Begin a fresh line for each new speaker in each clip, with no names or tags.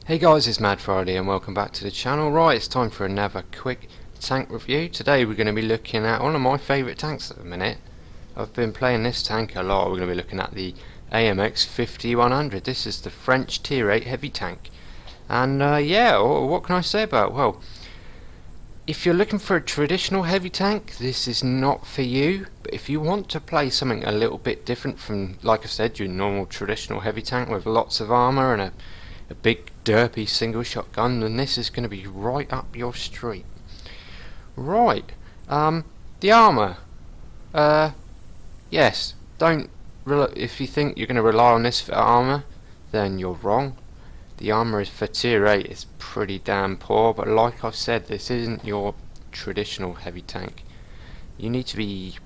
Hey guys, it's Mad Friday and welcome back to the channel. Right, it's time for another quick tank review. Today we're going to be looking at one of my favourite tanks at the minute. I've been playing this tank a lot. We're going to be looking at the AMX 5100. This is the French Tier 8 heavy tank. And yeah, what can I say about it? Well, if you're looking for a traditional heavy tank, this is not for you. But if you want to play something a little bit different from, like I said, your normal traditional heavy tank with lots of armour and a big derpy single shot gun, then this is going to be right up your street. Right, the armour. Yes, if you think you're going to rely on this for armour, then you're wrong. The armour is for tier 8 is pretty damn poor, but like I said, this isn't your traditional heavy tank. You need to be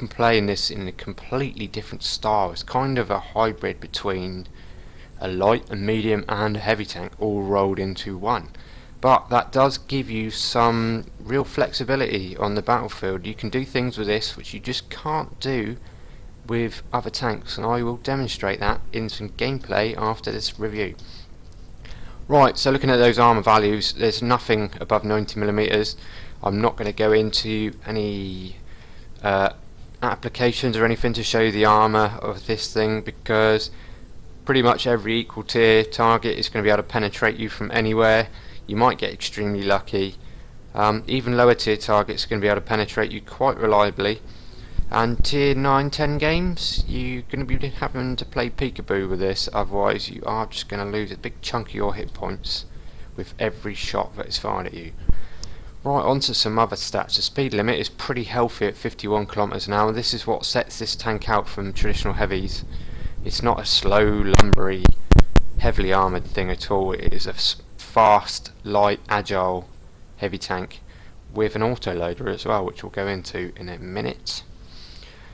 playing this in a completely different style. It's kind of a hybrid between a light, a medium and a heavy tank all rolled into one. But that does give you some real flexibility on the battlefield. You can do things with this which you just can't do with other tanks, and I will demonstrate that in some gameplay after this review. Right, so looking at those armour values, there's nothing above 90mm. I'm not going to go into any applications or anything to show the armour of this thing, because pretty much every equal tier target is going to be able to penetrate you from anywhere. You might get extremely lucky. Even lower tier targets are going to be able to penetrate you quite reliably. And tier 9, 10 games, you're going to be having to play peekaboo with this, otherwise you are just going to lose a big chunk of your hit points with every shot that is fired at you. Right, on to some other stats. The speed limit is pretty healthy at 51 km an hour. This is what sets this tank out from traditional heavies. It's not a slow, lumbery, heavily armoured thing at all. It is a fast, light, agile heavy tank with an autoloader as well, which we'll go into in a minute.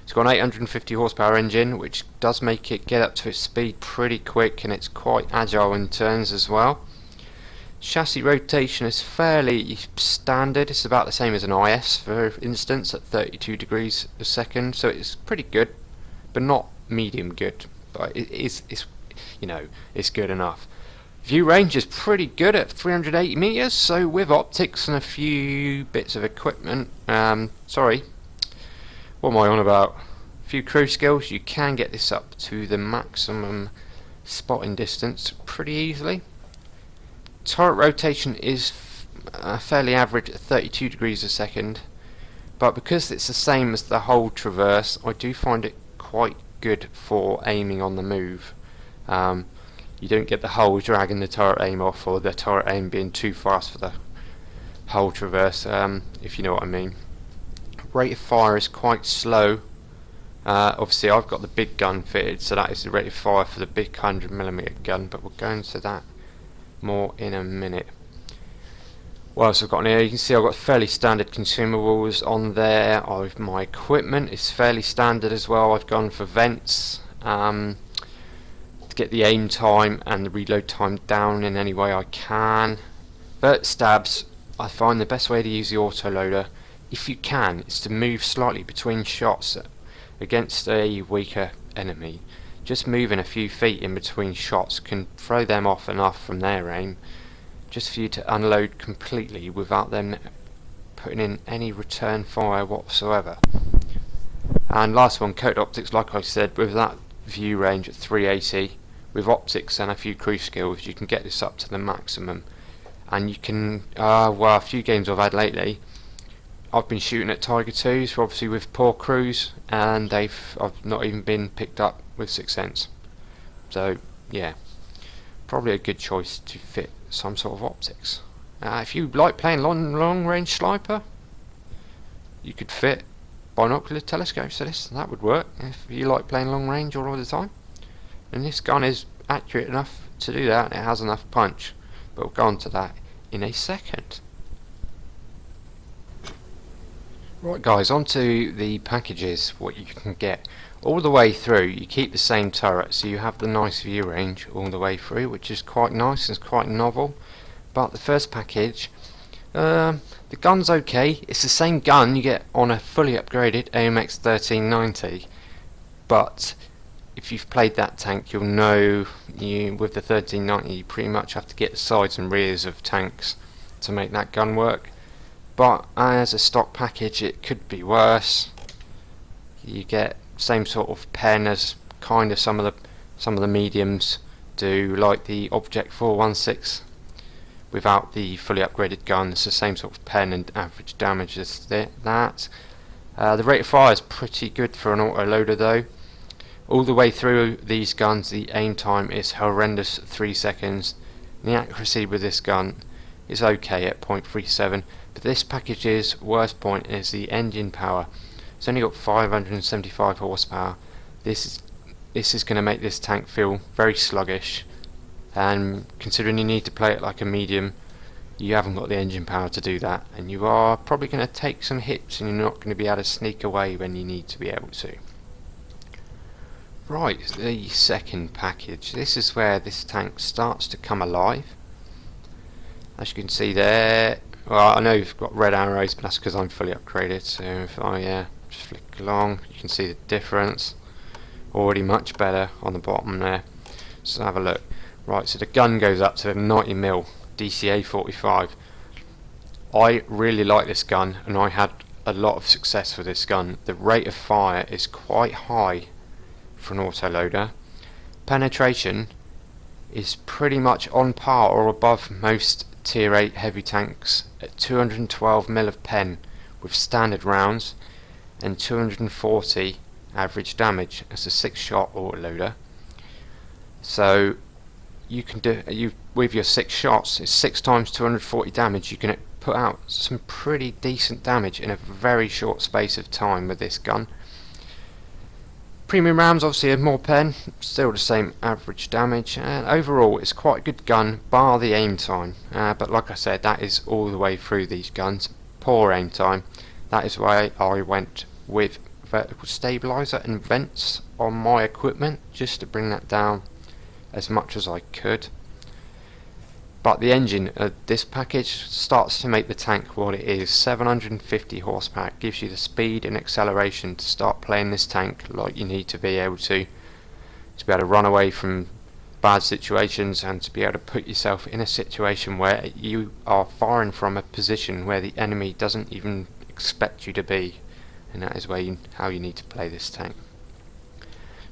It's got an 850 horsepower engine, which does make it get up to its speed pretty quick, and it's quite agile in turns as well. Chassis rotation is fairly standard. It's about the same as an IS, for instance, at 32 degrees a second, so it's pretty good, but not medium good. But it's you know, it's good enough. View range is pretty good at 380 meters, so with optics and a few bits of equipment, sorry, what am I on about? A few cruise skills, you can get this up to the maximum spotting distance pretty easily. Turret rotation is fairly average at 32 degrees a second, but because it's the same as the whole traverse, I do find it quite good for aiming on the move. You don't get the hull dragging the turret aim off, or the turret aim being too fast for the hull traverse, if you know what I mean. Rate of fire is quite slow. Obviously I've got the big gun fitted, so that is the rate of fire for the big 100mm gun, but we'll go into that more in a minute. What else I've got in here? You can see I've got fairly standard consumables on there. My equipment is fairly standard as well. I've gone for vents to get the aim time and the reload time down in any way I can. But stabs, I find the best way to use the autoloader, if you can, is to move slightly between shots against a weaker enemy. Just moving a few feet in between shots can throw them off enough from their aim, just for you to unload completely without them putting in any return fire whatsoever. And last one, coated optics, like I said, with that view range at 380, with optics and a few cruise skills, you can get this up to the maximum. And you can, well, a few games I've had lately, I've been shooting at Tiger 2s, obviously with poor crews, and I've not even been picked up with 6th Sense. So yeah, probably a good choice to fit some sort of optics. If you like playing long range sniper, you could fit binocular telescopes to this, and that would work if you like playing long range all the time. And this gun is accurate enough to do that, and it has enough punch, but we'll go on to that in a second. Right guys, on to the packages, what you can get. All the way through you keep the same turret, so you have the nice view range all the way through, which is quite nice and quite novel. But the first package, the gun's okay. It's the same gun you get on a fully upgraded AMX 1390, but if you've played that tank, you'll know with the 1390 you pretty much have to get the sides and rears of tanks to make that gun work. But as a stock package it could be worse. You get same sort of pen as kind of some of the mediums do, like the Object 416 without the fully upgraded gun. It's the same sort of pen and average damage as that. The rate of fire is pretty good for an autoloader though. All the way through these guns the aim time is horrendous, 3 seconds. And the accuracy with this gun is okay at 0.37, but this package's worst point is the engine power. It's only got 575 horsepower. This is going to make this tank feel very sluggish, and considering you need to play it like a medium, you haven't got the engine power to do that, and you are probably going to take some hits and you're not going to be able to sneak away when you need to be able to. Right, the second package. This is where this tank starts to come alive. As you can see there, well, I know you've got red arrows, but that's because I'm fully upgraded. So if I just flick along, you can see the difference. Already much better on the bottom there. So have a look. Right, so the gun goes up to 90mm DCA 45. I really like this gun, and I had a lot of success with this gun. The rate of fire is quite high for an autoloader. Penetration is pretty much on par or above most tier 8 heavy tanks at 212mm of pen with standard rounds and 240 average damage as a 6-shot autoloader. So you can do with your 6 shots, it's 6 times 240 damage. You can put out some pretty decent damage in a very short space of time with this gun. Premium rounds obviously have more pen, still the same average damage, and overall it's quite a good gun bar the aim time, but like I said, that is all the way through these guns. Poor aim time. That is why I went with vertical stabilizer and vents on my equipment, just to bring that down as much as I could. But the engine of this package starts to make the tank what it is. 750 horsepower. It gives you the speed and acceleration to start playing this tank like you need to be able to be able to run away from bad situations, and to be able to put yourself in a situation where you are firing from a position where the enemy doesn't even expect you to be, and that is where how you need to play this tank.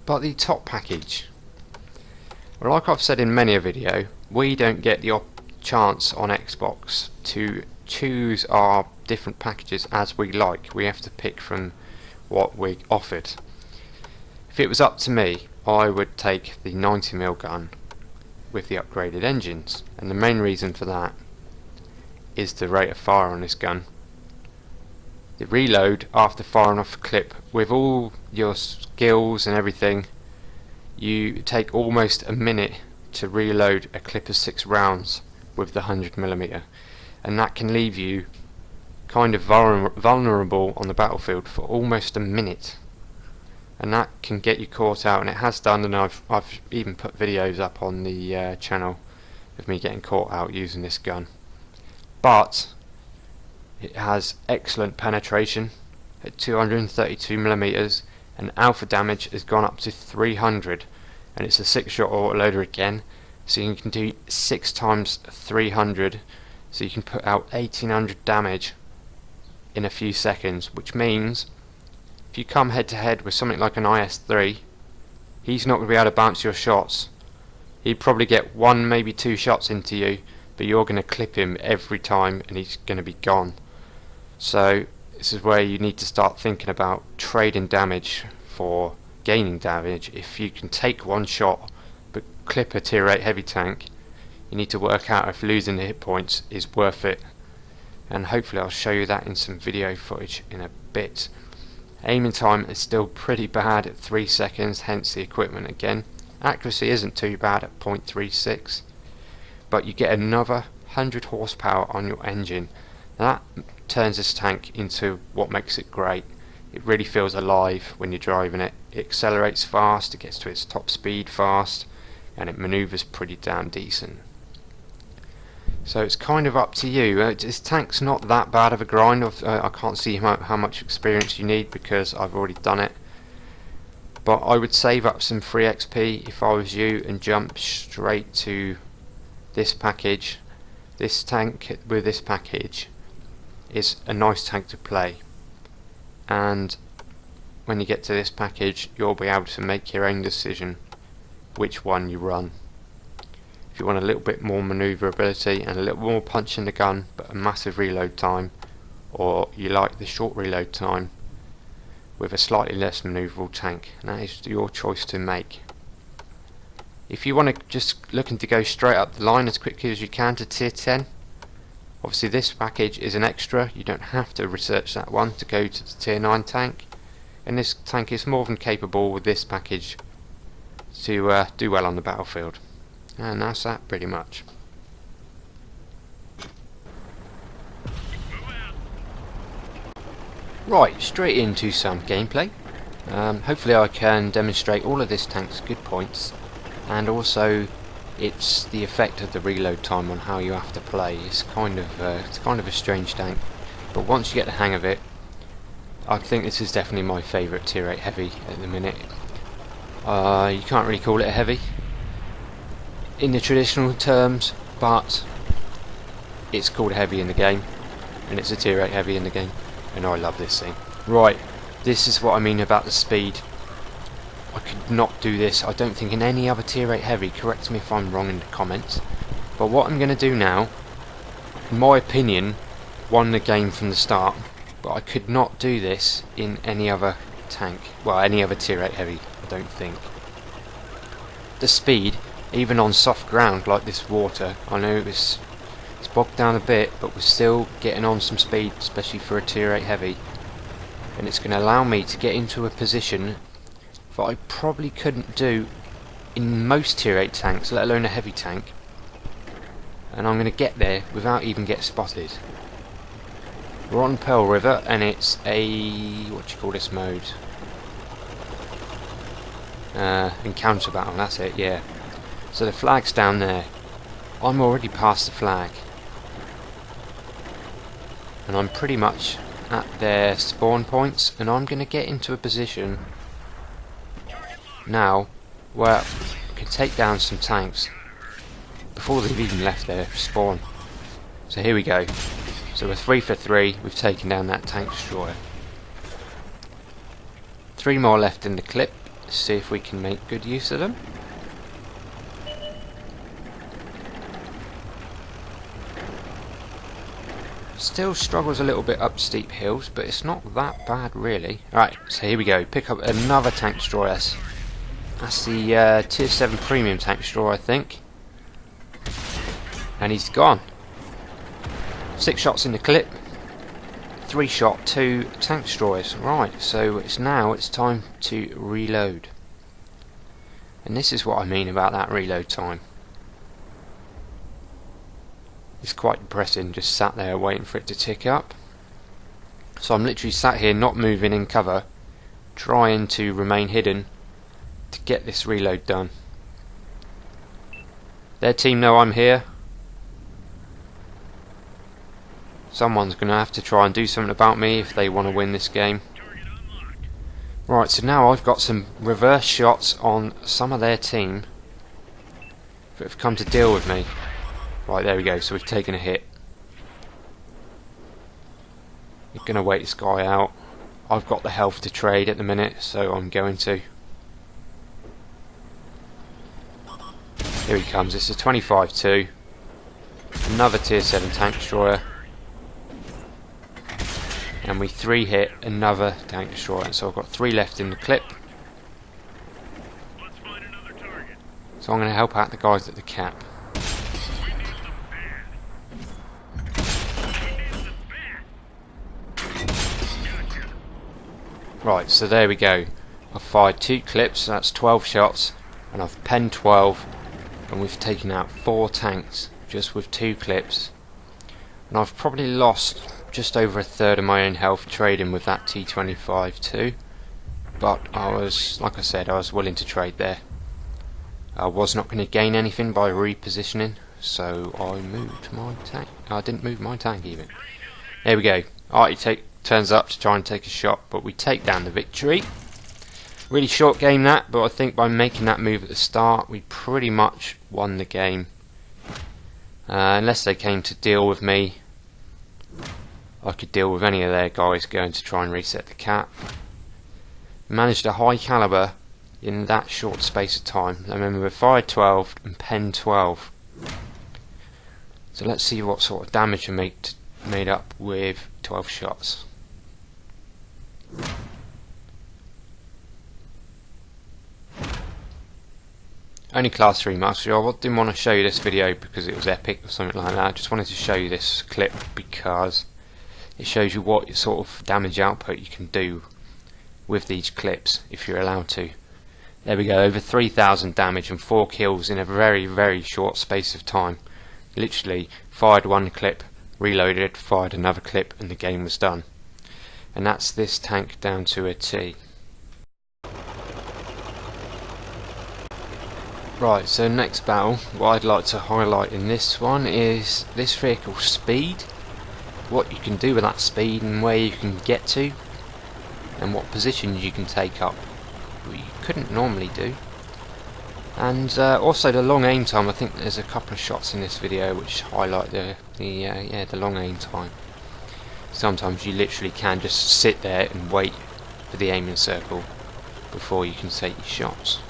But the top package, well, like I've said in many a video, we don't get the chance on Xbox to choose our different packages as we like. We have to pick from what we're offered. If it was up to me, I would take the 90mm gun with the upgraded engines, and the main reason for that is the rate of fire on this gun. The reload after firing off a clip, with all your skills and everything, you take almost a minute to reload a clip of 6 rounds with the 100mm, and that can leave you kind of vulnerable on the battlefield for almost a minute, and that can get you caught out, and it has done, and I've even put videos up on the channel of me getting caught out using this gun. But it has excellent penetration at 232mm, and alpha damage has gone up to 300, and it's a 6-shot autoloader again, so you can do 6 times 300, so you can put out 1800 damage in a few seconds, which means if you come head to head with something like an IS-3, he's not going to be able to bounce your shots. He'd probably get 1, maybe 2 shots into you, but you're going to clip him every time and he's going to be gone. So this is where you need to start thinking about trading damage for gaining damage. If you can take 1 shot but clip a tier 8 heavy tank, you need to work out if losing the hit points is worth it, and hopefully I'll show you that in some video footage in a bit. Aiming time is still pretty bad at 3 seconds, hence the equipment again. Accuracy isn't too bad at 0.36, but you get another 100 horsepower on your engine. That turns this tank into what makes it great. It really feels alive when you're driving it. It accelerates fast, it gets to its top speed fast, and it manoeuvres pretty damn decent. So it's kind of up to you. This tank's not that bad of a grind. I can't see how much experience you need because I've already done it. but I would save up some free XP if I was you and jump straight to this package. This tank with this package is a nice tank to play, and when you get to this package you'll be able to make your own decision which one you run. If you want a little bit more manoeuvrability and a little more punch in the gun but a massive reload time, or you like the short reload time with a slightly less manoeuvrable tank, and that is your choice to make. If you want to just looking to go straight up the line as quickly as you can to tier 10, obviously this package is an extra. You don't have to research that one to go to the tier 9 tank, and this tank is more than capable with this package to do well on the battlefield. And that's that pretty much. Right, straight into some gameplay. Hopefully I can demonstrate all of this tank's good points, and also it's the effect of the reload time on how you have to play. It's kind of a strange tank, but once you get the hang of it, I think this is definitely my favourite tier 8 heavy at the minute. You can't really call it a heavy in the traditional terms, but it's called a heavy in the game, and it's a tier 8 heavy in the game, and I love this thing. Right, this is what I mean about the speed. I could not do this, I don't think, in any other tier 8 heavy. Correct me if I'm wrong in the comments. But what I'm going to do now, in my opinion, won the game from the start, but I could not do this in any other tank. Well, any other tier 8 heavy, I don't think. The speed, even on soft ground like this water, I know it's bogged down a bit, but we're still getting on some speed, especially for a tier 8 heavy. And it's going to allow me to get into a position that I probably couldn't do in most tier 8 tanks, let alone a heavy tank. And I'm going to get there without even getting spotted. We're on Pearl River, and it's a, what do you call this mode? Encounter battle, that's it, yeah. So the flag's down there. I'm already past the flag, and I'm pretty much at their spawn points, and I'm going to get into a position now where I can take down some tanks before they've even left their spawn. So here we go. So we're 3 for 3, we've taken down that tank destroyer. 3 more left in the clip. Let's see if we can make good use of them. Still struggles a little bit up steep hills, but it's not that bad really. Right, so here we go. Pick up another tank destroyer. That's the tier 7 premium tank destroyer, I think. And he's gone. 6 shots in the clip. 3 shot, 2 tank destroyers. Right, so it's time to reload. And this is what I mean about that reload time. It's quite depressing, just sat there waiting for it to tick up. So I'm literally sat here not moving in cover, trying to remain hidden to get this reload done. Their team know I'm here. Someone's going to have to try and do something about me if they want to win this game. Right, so now I've got some reverse shots on some of their team that have come to deal with me. Right, there we go, so we've taken a hit. We're going to wait this guy out. I've got the health to trade at the minute, so I'm going to. Here he comes, it's a 25-2. Another tier 7 tank destroyer. And we 3 hit another tank destroyer, so I've got 3 left in the clip. So I'm going to help out the guys at the cap. Right, so there we go. I've fired 2 clips, so that's 12 shots, and I've penned 12, and we've taken out 4 tanks just with 2 clips. And I've probably lost just over a third of my own health trading with that T25 too, but I was, like I said, I was willing to trade there. I was not going to gain anything by repositioning, so I moved my tank. I didn't move my tank even. There we go. Artie turns up to try and take a shot, but we take down the victory. Really short game that, but I think by making that move at the start, we pretty much won the game. Unless they came to deal with me, I could deal with any of their guys going to try and reset the cap. Managed a high caliber in that short space of time. I remember we fired 12 and penned 12. So let's see what sort of damage I made up with 12 shots. Only class 3 mastery. I didn't want to show you this video because it was epic or something like that. I just wanted to show you this clip because it shows you what sort of damage output you can do with these clips if you're allowed to. There we go, over 3,000 damage and 4 kills in a very, very short space of time. Literally fired one clip, reloaded, fired another clip, and the game was done. And that's this tank down to a T. Right, so next battle, what I'd like to highlight in this one is this vehicle's speed, what you can do with that speed and where you can get to, and what positions you can take up, what you couldn't normally do. And also the long aim time. I think there's a couple of shots in this video which highlight the long aim time. Sometimes you literally can just sit there and wait for the aiming circle before you can take your shots.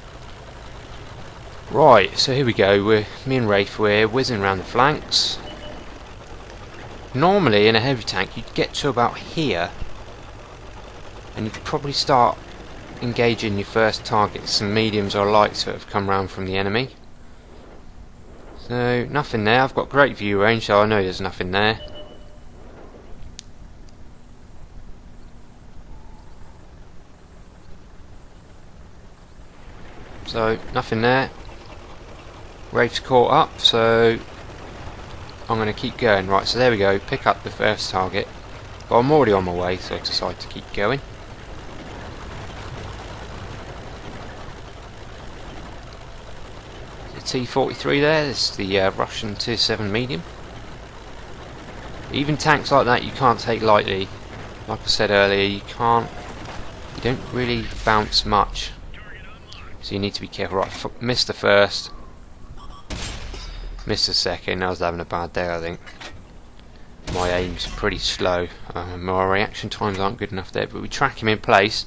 Right, so here we go. Me and Rafe, we're whizzing around the flanks. Normally in a heavy tank you'd get to about here and you'd probably start engaging your first targets, some mediums or lights that have come round from the enemy. So nothing there. I've got great view range, so I know there's nothing there. So nothing there. Rafe's caught up, so I'm going to keep going. Right, so there we go, pick up the first target. But I'm already on my way, so I decide to keep going. The T-43 there, this is the Russian Tier 7 medium. Even tanks like that you can't take lightly. Like I said earlier, you don't really bounce much. So you need to be careful. Right, missed the first. Missed the second. I was having a bad day, I think. My aim's pretty slow. My reaction times aren't good enough there, but we track him in place.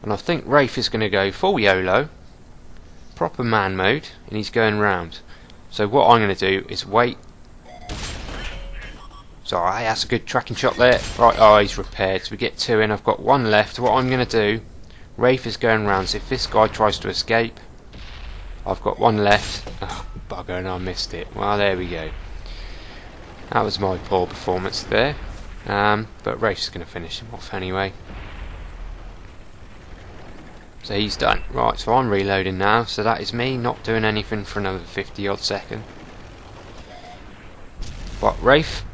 And I think Rafe is going to go full YOLO, proper man mode, and he's going round. So what I'm going to do is wait. So that's a good tracking shot there. Right, oh, he's repaired. So we get 2 in. I've got 1 left. What I'm going to do, Rafe is going round. So if this guy tries to escape, I've got 1 left. Oh, bugger, and I missed it. Well, there we go. That was my poor performance there. But Rafe's going to finish him off anyway. So he's done. Right, so I'm reloading now. So that is me not doing anything for another 50 odd second. But Rafe,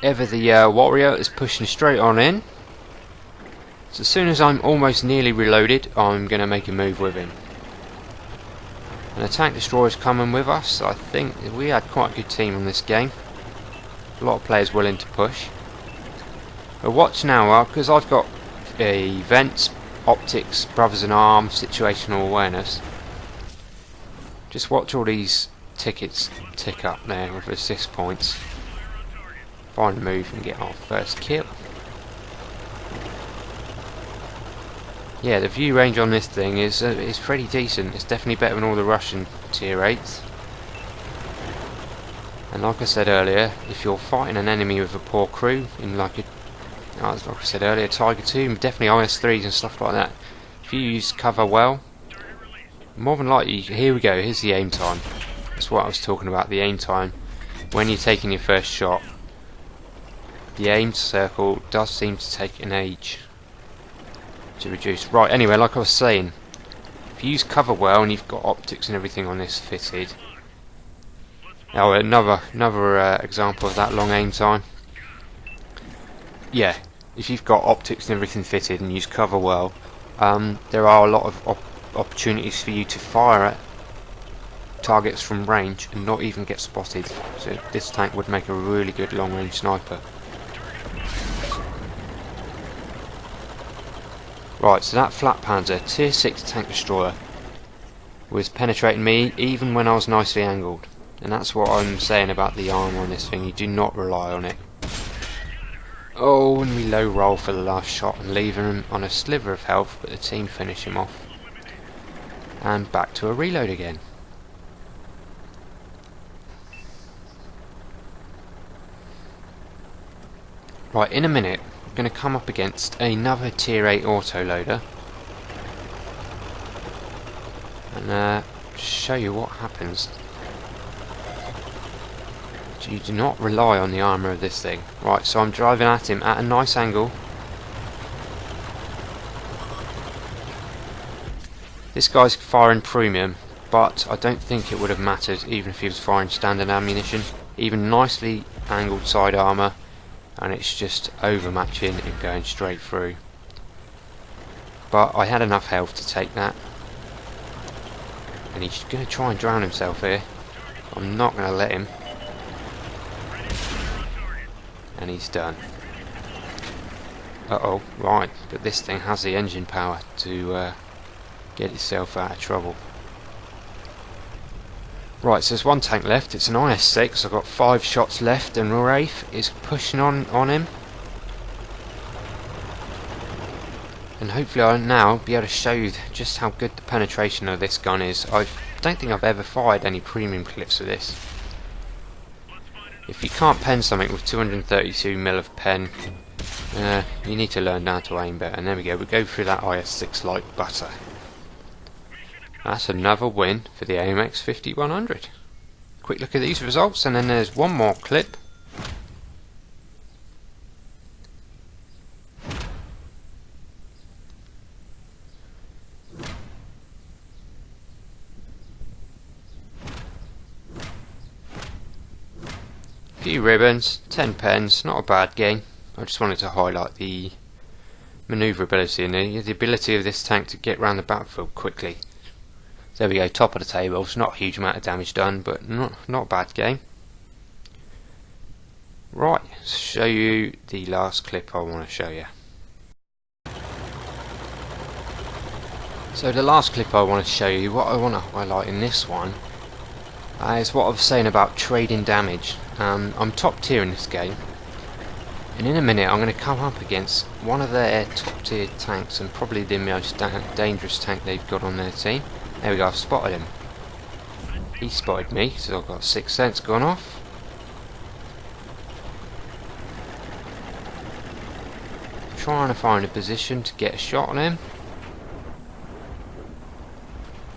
ever the warrior, is pushing straight on in. So as soon as I'm almost nearly reloaded, I'm going to make a move with him. And the tank destroyer's coming with us. So I think we had quite a good team on this game. A lot of players willing to push. But watch now, because I've got events, optics, brothers in arms, situational awareness. Just watch all these tickets tick up there with assist points. Find a move and get our first kill. Yeah, the view range on this thing is pretty decent. It's definitely better than all the Russian tier 8s. And like I said earlier, if you're fighting an enemy with a poor crew in like I said earlier, Tiger 2, definitely IS-3s and stuff like that, if you use cover well, more than likely, here we go, here's the aim time. That's what I was talking about, the aim time. When you're taking your first shot, the aim circle does seem to take an age to reduce. Right, anyway, like I was saying, if you use cover well and you've got optics and everything on this fitted. Now another example of that long aim time. Yeah, if you've got optics and everything fitted and use cover well, there are a lot of opportunities for you to fire at targets from range and not even get spotted. So this tank would make a really good long range sniper. Right, so that Flat Panzer tier 6 tank destroyer was penetrating me even when I was nicely angled. And that's what I'm saying about the armour on this thing. You do not rely on it. Oh, and we low roll for the last shot and leaving him on a sliver of health, but the team finish him off. And back to a reload again. Right, in a minute, we're going to come up against another tier 8 autoloader. And show you what happens. You do not rely on the armour of this thing. Right, so I'm driving at him at a nice angle. This guy's firing premium, but I don't think it would have mattered even if he was firing standard ammunition. Even nicely angled side armour, and it's just overmatching and going straight through. But I had enough health to take that. And he's going to try and drown himself here. I'm not going to let him. And he's done. Uh-oh, right, but this thing has the engine power to get itself out of trouble. Right, so there's one tank left. It's an IS-6. I've got 5 shots left, and Rafe is pushing on him. And hopefully I'll now be able to show you just how good the penetration of this gun is. I don't think I've ever fired any premium clips with this. If you can't pen something with 232mm of pen, you need to learn how to aim better. And there we go, we go through that IS-6 like butter. That's another win for the AMX 5100. Quick look at these results, and then there's one more clip. Few ribbons, 10 pens, not a bad game. I just wanted to highlight the manoeuvrability and the ability of this tank to get around the battlefield quickly. There we go, top of the table. It's not a huge amount of damage done, but not a bad game. Right, let's show you the last clip I want to show you. So the last clip I want to show you, what I want to highlight in this one is what I was saying about trading damage. I'm top tier in this game, and in a minute I'm going to come up against one of their top tier tanks, and probably the most dangerous tank they've got on their team. There we go, I've spotted him. He spotted me, so I've got 6 cents gone off. Trying to find a position to get a shot on him.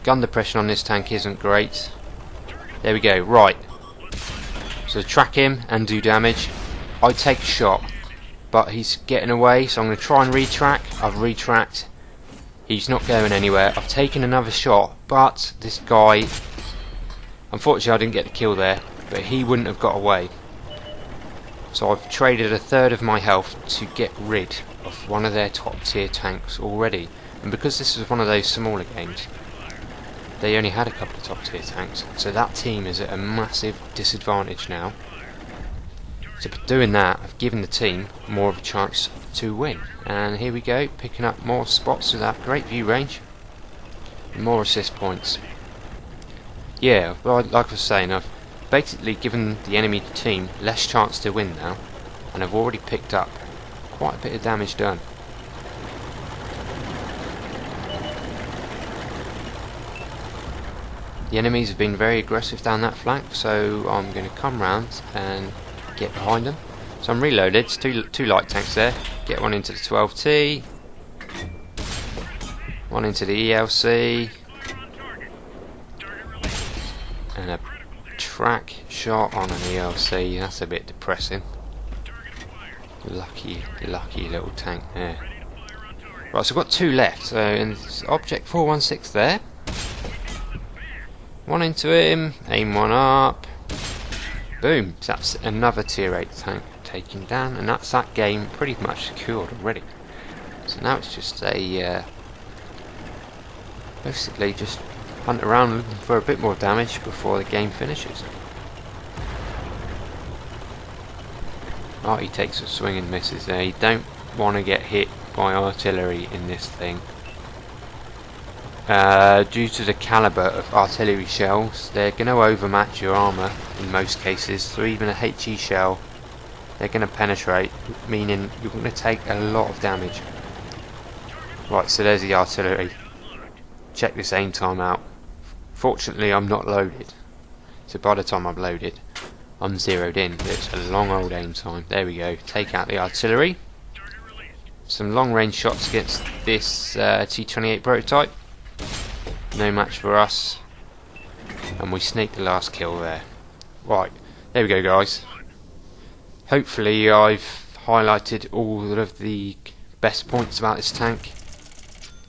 Gun depression on this tank isn't great. There we go, right. So track him and do damage. I take a shot, but he's getting away, so I'm going to try and retrack. I've retracked. He's not going anywhere. I've taken another shot, but this guy, unfortunately I didn't get the kill there, but he wouldn't have got away. So I've traded a third of my health to get rid of one of their top tier tanks already. And because this was one of those smaller games, they only had a couple of top tier tanks, so that team is at a massive disadvantage now. So by doing that, I've given the team more of a chance to win. And here we go, picking up more spots with that great view range. And more assist points. Yeah, well, like I was saying, I've basically given the enemy team less chance to win now. And I've already picked up quite a bit of damage done. The enemies have been very aggressive down that flank, so I'm going to come round and get behind them. So I'm reloaded. It's two light tanks there. Get one into the 12T, one into the ELC, and a track shot on an ELC. That's a bit depressing. Lucky little tank there. Right, so I've got 2 left. So in object 416 there. One into him, aim one up. Boom, so that's another tier 8 tank taken down, and that's that game pretty much secured already. So now it's just a basically just hunt around looking for a bit more damage before the game finishes. Oh, he takes a swing and misses there. You don't want to get hit by artillery in this thing. Due to the caliber of artillery shells, they're going to overmatch your armour in most cases, so even a HE shell, they're going to penetrate, meaning you're going to take a lot of damage. Right, so there's the artillery. Check this aim time out. Fortunately I'm not loaded, so by the time I've loaded I'm zeroed in. It's a long old aim time. There we go. Take out the artillery. Some long range shots against this T-28 prototype. No match for us. And we sneaked the last kill there. Right, there we go guys. Hopefully I've highlighted all of the best points about this tank.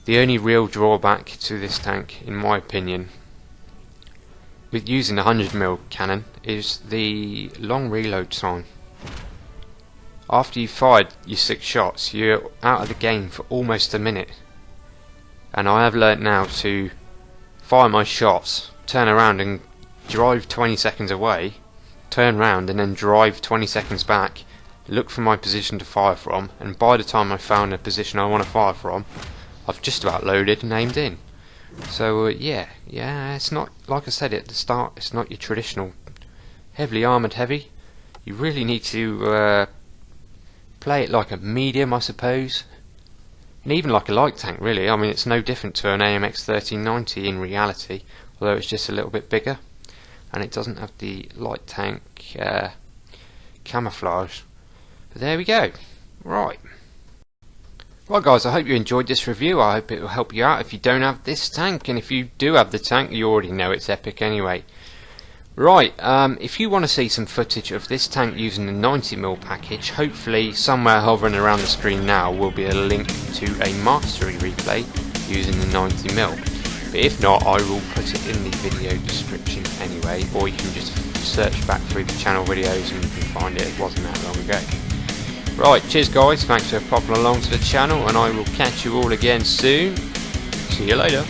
The only real drawback to this tank, in my opinion, with using a 100mm cannon, is the long reload time. After you've fired your 6 shots, you're out of the game for almost a minute. And I have learnt now to fire my shots, turn around and drive 20 seconds away, turn round and then drive 20 seconds back, look for my position to fire from, and by the time I found a position I want to fire from, I've just about loaded and aimed in. So yeah, it's not, like I said at the start, it's not your traditional heavily armoured heavy. You really need to play it like a medium, I suppose, and even like a light tank really. I mean, it's no different to an AMX 1390 in reality, although it's just a little bit bigger and it doesn't have the light tank camouflage. But there we go. Right guys, I hope you enjoyed this review. I hope it will help you out if you don't have this tank, and if you do have the tank you already know it's epic anyway. Right, if you want to see some footage of this tank using the 90mm package, hopefully somewhere hovering around the screen now will be a link to a mastery replay using the 90mm. But if not, I will put it in the video description anyway, or you can just search back through the channel videos and you can find it. It wasn't that long ago. Right, cheers guys, thanks for popping along to the channel, and I will catch you all again soon. See you later.